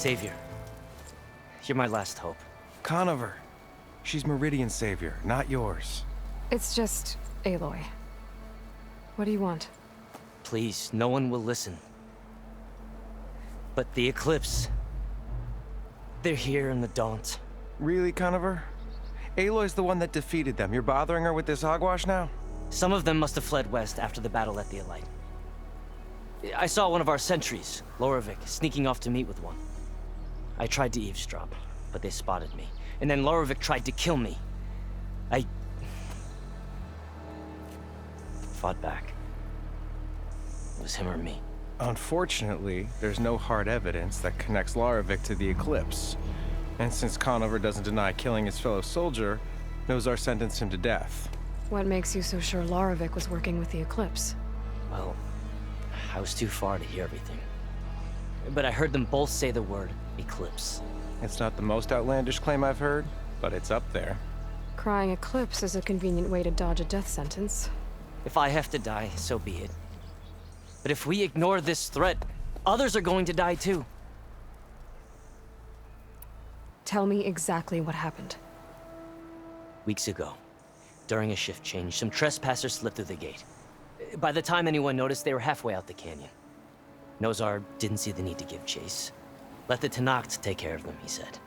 Savior, you're my last hope. Conover. She's Meridian's savior, not yours. It's just Aloy. What do you want? Please, no one will listen. But the Eclipse... they're here in the Daunt. Really, Conover? Aloy's the one that defeated them. You're bothering her with this hogwash now? Some of them must have fled west after the battle at the Elite. I saw one of our sentries, Loravik, sneaking off to meet with one. I tried to eavesdrop, but they spotted me. And then Loravik tried to kill me. I... fought back. It was him or me. Unfortunately, there's no hard evidence that connects Loravik to the Eclipse. And since Conover doesn't deny killing his fellow soldier, Nozar sentenced him to death. What makes you so sure Loravik was working with the Eclipse? Well, I was too far to hear everything. But I heard them both say the word Eclipse. It's not the most outlandish claim I've heard, but it's up there. Crying Eclipse is a convenient way to dodge a death sentence. If I have to die, so be it. But if we ignore this threat, others are going to die too. Tell me exactly what happened. Weeks ago, during a shift change, some trespassers slipped through the gate. By the time anyone noticed, they were halfway out the canyon. Nozar didn't see the need to give chase. Let the Tenakth take care of them, he said.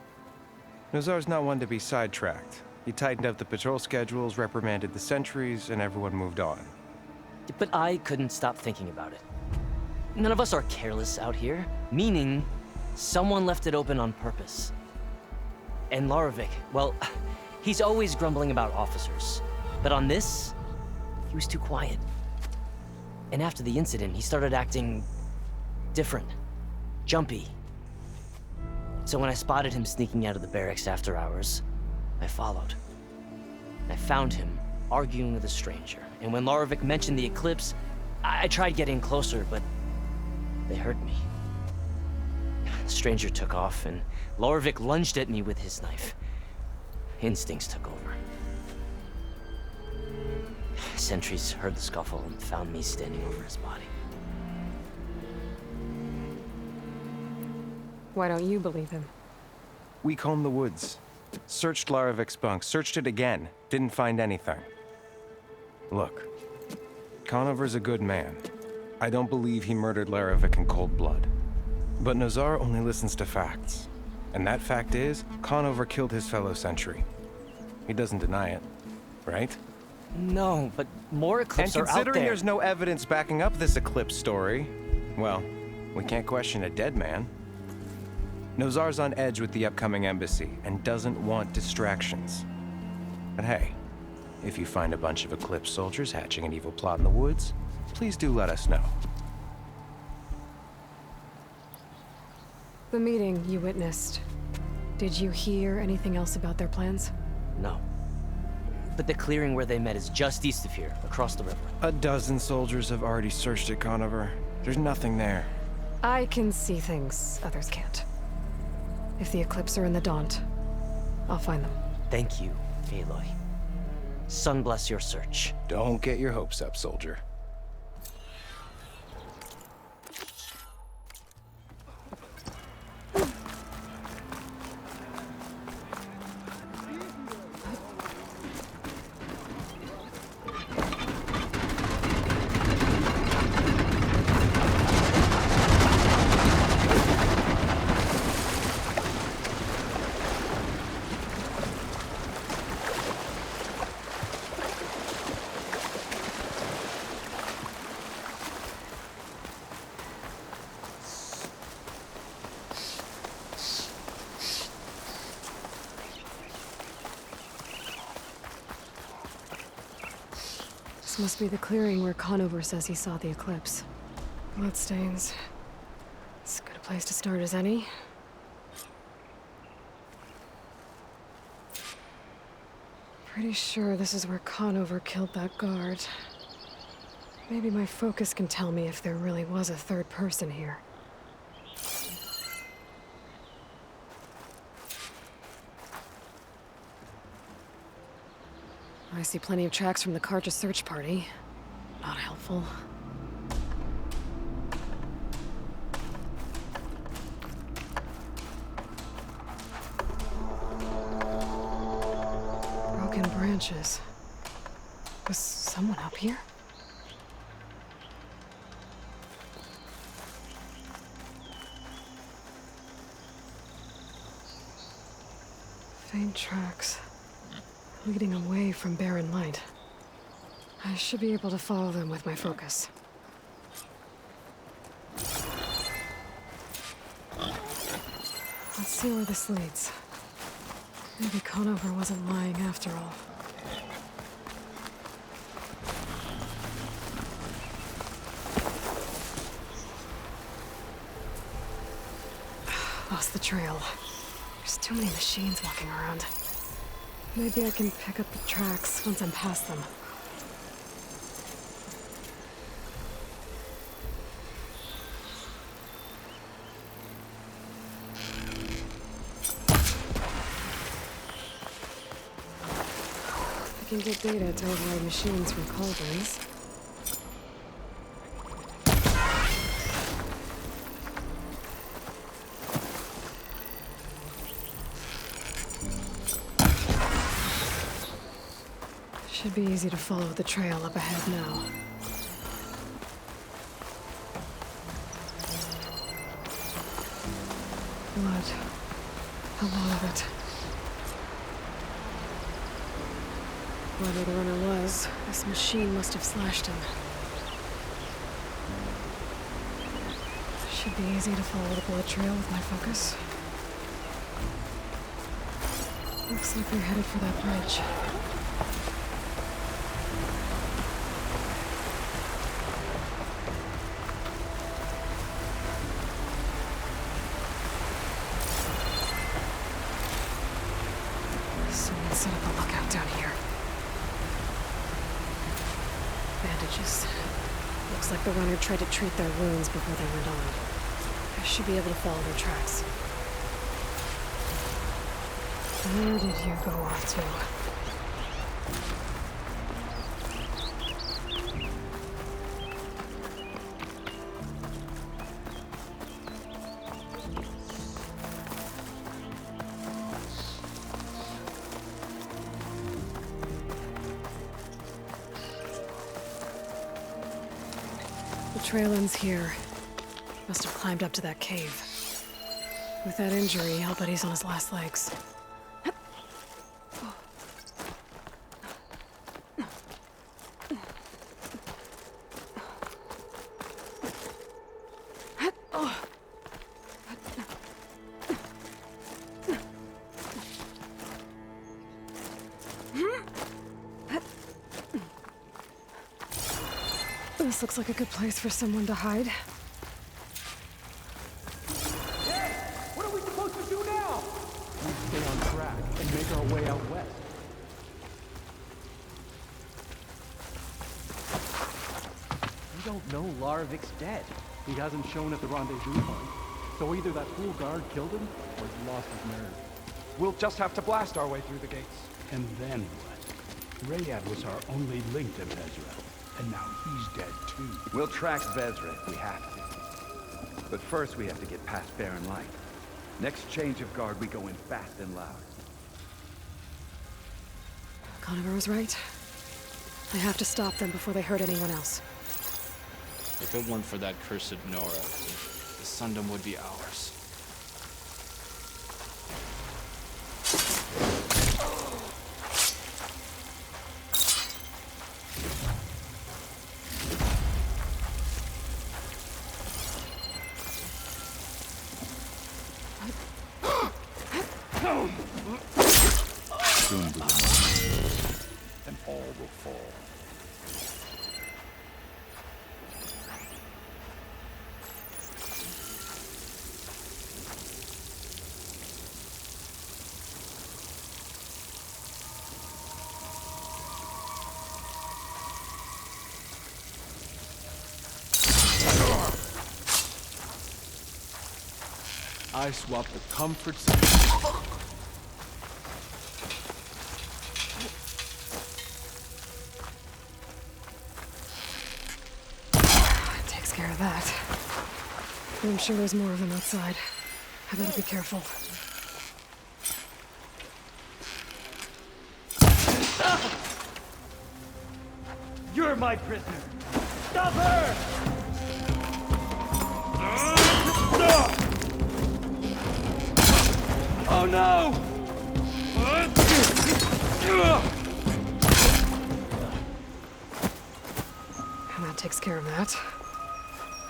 Nozar's not one to be sidetracked. He tightened up the patrol schedules, reprimanded the sentries, and everyone moved on. But I couldn't stop thinking about it. None of us are careless out here, meaning someone left it open on purpose. And Loravik, well, he's always grumbling about officers. But on this, he was too quiet. And after the incident, he started acting different, jumpy. So when I spotted him sneaking out of the barracks after hours, I followed. I found him arguing with a stranger. And when Loravik mentioned the Eclipse, I tried getting closer, but they heard me. The stranger took off, and Loravik lunged at me with his knife. Instincts took over. Sentries heard the scuffle and found me standing over his body. Why don't you believe him? We combed the woods. Searched Laravik's bunk, searched it again. Didn't find anything. Look, Conover's a good man. I don't believe he murdered Laravik in cold blood. But Nozar only listens to facts. And that fact is, Conover killed his fellow sentry. He doesn't deny it, right? No, but more Eclipse are out there. And considering there's no evidence backing up this Eclipse story, well, we can't question a dead man. Nozar's on edge with the upcoming embassy and doesn't want distractions. But hey, if you find a bunch of Eclipse soldiers hatching an evil plot in the woods, please do let us know. The meeting you witnessed. Did you hear anything else about their plans? No. But the clearing where they met is just east of here, across the river. A dozen soldiers have already searched it, Conover. There's nothing there. I can see things others can't. If the Eclipse are in the Daunt, I'll find them. Thank you, Aloy. Sun bless your search. Don't get your hopes up, soldier. This must be the clearing where Conover says he saw the Eclipse. Bloodstains. As good a place to start as any. Pretty sure this is where Conover killed that guard. Maybe my focus can tell me if there really was a third person here. I see plenty of tracks from the Carja search party. Not helpful. branches. Was someone up here? Faint tracks, leading away from barren light. I should be able to follow them with my focus. Let's see where this leads. Maybe Conover wasn't lying after all. Lost the trail. There's too many machines walking around. Maybe I can pick up the tracks once I'm past them. I can get data to override machines from cauldrons. Should be easy to follow the trail up ahead now. Blood. A lot of it. Whoever the runner was, this machine must have slashed him. Should be easy to follow the blood trail with my focus. Looks like we're headed for that bridge. Someone set up a lookout down here. Bandages. Looks like the runner tried to treat their wounds before they went on. I should be able to follow their tracks. Where did you go off to? The trail ends here. Must have climbed up to that cave. With that injury, I'll bet he's on his last legs. This looks like a good place for someone to hide. What are we supposed to do now? We stay on track and make our way out west. We don't know Larovik's dead. He hasn't shown at the rendezvous point. So either that fool guard killed him, or he lost his nerve. We'll just have to blast our way through the gates. And then what? Rayad was our only link to Vezra, and now he's dead too. We'll track Vezra if we have to. But first we have to get past Barren Light. Next change of guard, we go in fast and loud. Conover was right. I have to stop them before they hurt anyone else. If it weren't for that cursed Nora, the Sundom would be ours. Soon we will know, and all will fall. I swapped the comforts. Takes care of that. I'm sure there's more of them outside. I better be careful. You're my prisoner! Stop her! Oh no! And that takes care of that.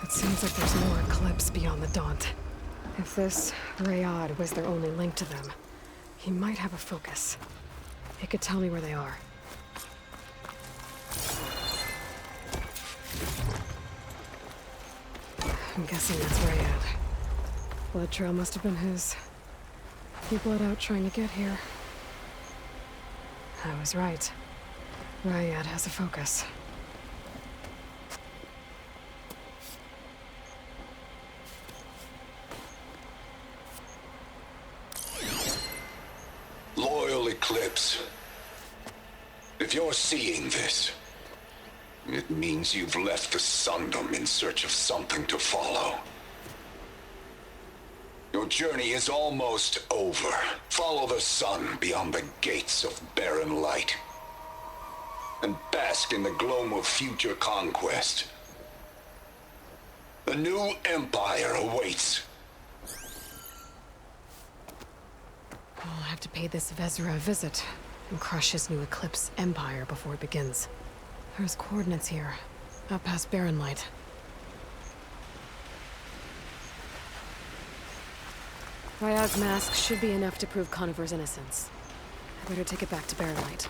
It seems like there's more Eclipse beyond the Daunt. If this Rayad was their only link to them, he might have a focus. He could tell me where they are. I'm guessing that's Rayad. Blood trail must have been his. He bled out trying to get here. I was right. Rayad has a focus. Loyal Eclipse. If you're seeing this, it means you've left the Sundom in search of something to follow. Your journey is almost over. Follow the sun beyond the gates of barren light, and bask in the gloam of future conquest. The new empire awaits. I'll have to pay this Vezra a visit and crush his new Eclipse empire before it begins. There's coordinates here, up past Barren Light. Ryad's mask should be enough to prove Conover's innocence. I better take it back to Barren Light.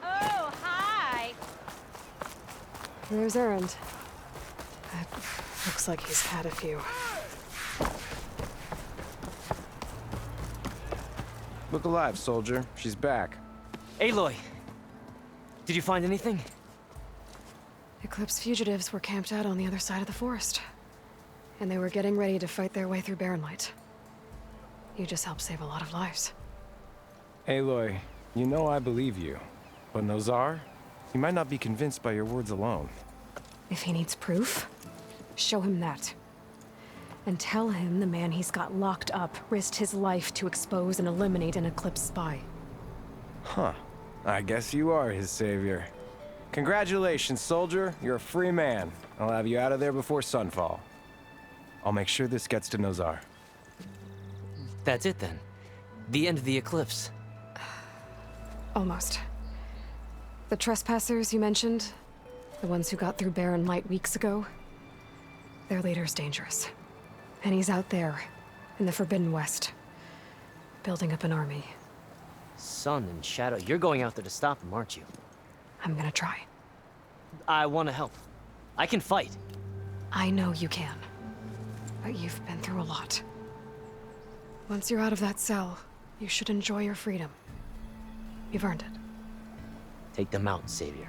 Oh, hi! Where's Erend? It looks like he's had a few. Look alive, soldier. She's back. Aloy! Did you find anything? Eclipse fugitives were camped out on the other side of the forest. And they were getting ready to fight their way through Barren Light. You just helped save a lot of lives. Aloy, you know I believe you. But Nozar? He might not be convinced by your words alone. If he needs proof, show him that. And tell him the man he's got locked up risked his life to expose and eliminate an Eclipse spy. Huh. I guess you are his savior. Congratulations, soldier. You're a free man. I'll have you out of there before sunfall. I'll make sure this gets to Nozar. That's it then. The end of the Eclipse. Almost. The trespassers you mentioned, the ones who got through Barren Light weeks ago, their leader's dangerous. And he's out there, in the Forbidden West, building up an army. Sun and Shadow, you're going out there to stop him, aren't you? I'm gonna try. I want to help. I can fight. I know you can. But you've been through a lot. Once you're out of that cell, you should enjoy your freedom. You've earned it. Take them out, Savior.